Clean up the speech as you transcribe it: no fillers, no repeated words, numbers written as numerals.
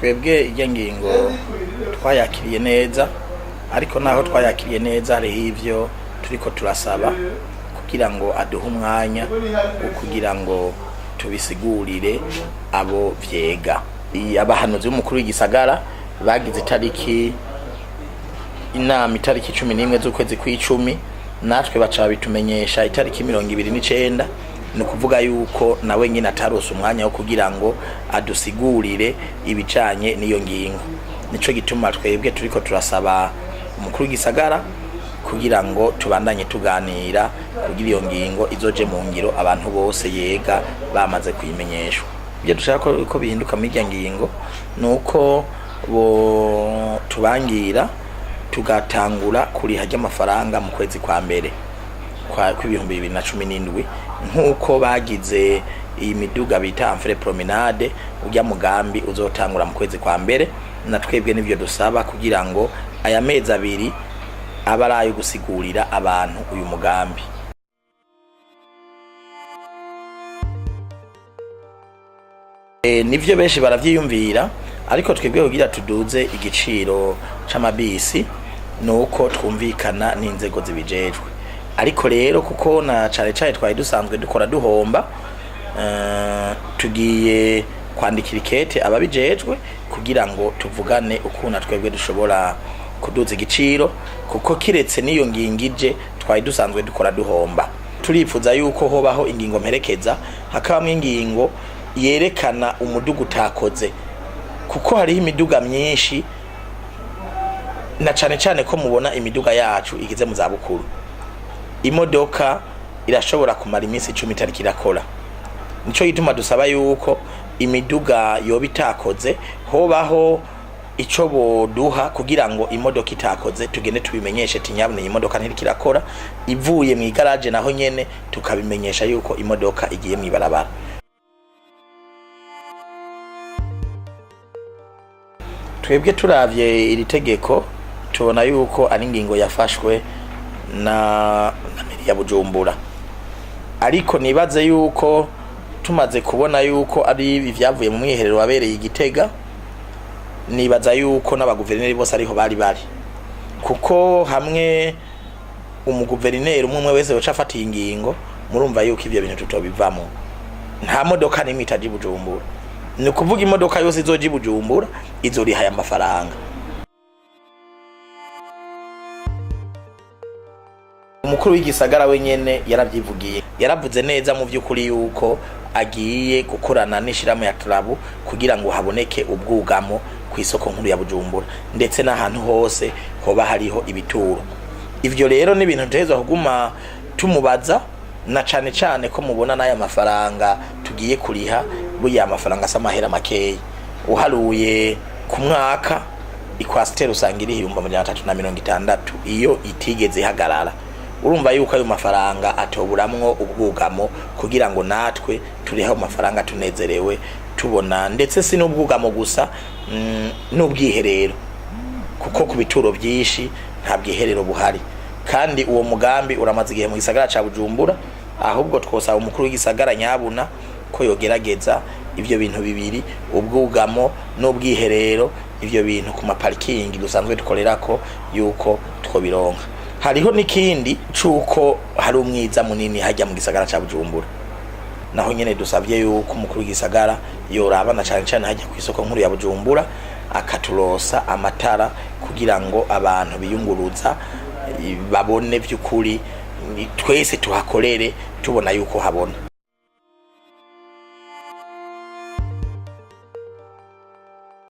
twebwe iyo ngingo twayakiriye neza, ariko naho twayakiriye neza hariho ivyo turiko turasaba kugira ngo aduhe umwanya wo kugira ngo tubisigurire abo vyega. Abahanuzi b'umukuru w'igisagara bagize inama itariki 11 z'ukwezi kw'icumi, natwe baca bitumenyesha itariki 29, ni kuvuga yuko nawe nyine atarose umwanya wo kugira ngo adusigurire ibijanye n'iyo ngingo. Nico gituma twebwe turiko turasaba umukuru w'igisagara kugira ngo tubandanye tuganira kugira iyo ngingo izoje mu ngiro abantu bose yega bamaze kuyimenyeshwa. Ibyo dushaka ko bihinduka muri iyo ngingo nuko bo tubangira tugatangura kuriha ry'amafaranga mu kwezi kwa mbere kwa 2017 nkuko bagize iyi miduga bita Amfre Promenade. Ujya mugambi uzotangura mu kwezi kwa mbere, na twebwe nivyo dusaba kugira ngo aya mezi abiri abarayo gusigurira abantu uyu mugambi. Nivyo benshi baravyiyumvira, ariko twebwe kugira tuduze igiciro c'amabisi nuko twumvikana n'inzego zibijejwe. Ariko rero kuko na cane twari dusanzwe dukora duhomba, tugiye kwandikira ikete ababijejwe kugira ngo tuvugane ukuntu twebwe dushobora kuduza igiciro, kuko kiretse niyo ngingije twari dusanzwe dukora duhomba. Turifuza yuko hobaho ingingo mperekeza, hakabamwe ingingo yerekana umuduga utakoze, kuko hariho imiduga myinshi, na cane ko mubona imiduga yacu igize mu zabukuru. Imodoka irashobora kumara iminsi 10 itariki irakora. Nico gituma dusaba yuko imiduga yoba itakoze hobaho ico boduha kugira ngo imodoka itakoze tugende tubimenyeshe tinyabone imodoka ntikirakora, ivuye mu garage naho nyene tukabimenyesha yuko imodoka igiye mu ibarabara. Twebwe turavye iri tegeko tubona yuko ari ingingo yafashwe na meri ya Bujumbura, ariko nibaze yuko tumaze kubona yuko ari ivyavuye mu mwiherero wabereye Igitega, nibaza yuko n'abaguverineri bose ariho bari kuko hamwe umuguverineri umwe wese yoca afata ingingo, murumva yuko ivyo bintu tutobivamo. Nta modoka nimwe itaji Bujumbura, ni kuvuga imodoka yose izoji Bujumbura izoriha aya mafaranga. Umukuru w'igisagara wenyene yaravyivugiye, yaravuze neza mu vy'ukuri yuko agiye gukorana n'ishirahamwe ya Club kugira ngo haboneke ubwugamo ku isoko nkuru ya Bujumbura, ndetse n'ahantu hose hoba hariho ibituro. Ivyo rero ni ibintu tutezwa kuguma tumubaza, na cane ko mubona n'aya mafaranga tugiye kuriha, buya amafaranga samahera makeyi. Uharuye ku mwaka ikwasiteri usanga iri 360 iyo itigeze hagarara. Urumva yuko ayo mafaranga atoburamwo ubwugamo kugira ngo natwe turiho amafaranga tunezerewe tubona, ndetse si n'ubwugamo gusa n'ubwiherero, kuko ku bituro byinshi nta bwiherero buhari. Kandi uwo mugambi uramaze igihe mu gisagara ca Bujumbura, ahubwo twosaba umukuru w'igisagara nyabuna ko yogerageza ivyo bintu bibiri, ubwugamo n'ubwiherero, ivyo bintu ku maparking dusanzwe dukorerako yuko twobironka. Hariho nikindi cuko hari umwiza munini hajya mu gisagara ca Bujumbura, naho nyene dusavye yuko umukuru w'igisagara yorabana cane hajya ku isoko nkuru ya Bujumbura akaturosa amatara kugira ngo abantu biyunguruza babone vy'ukuri, twese tuhakorere tubona yuko habona.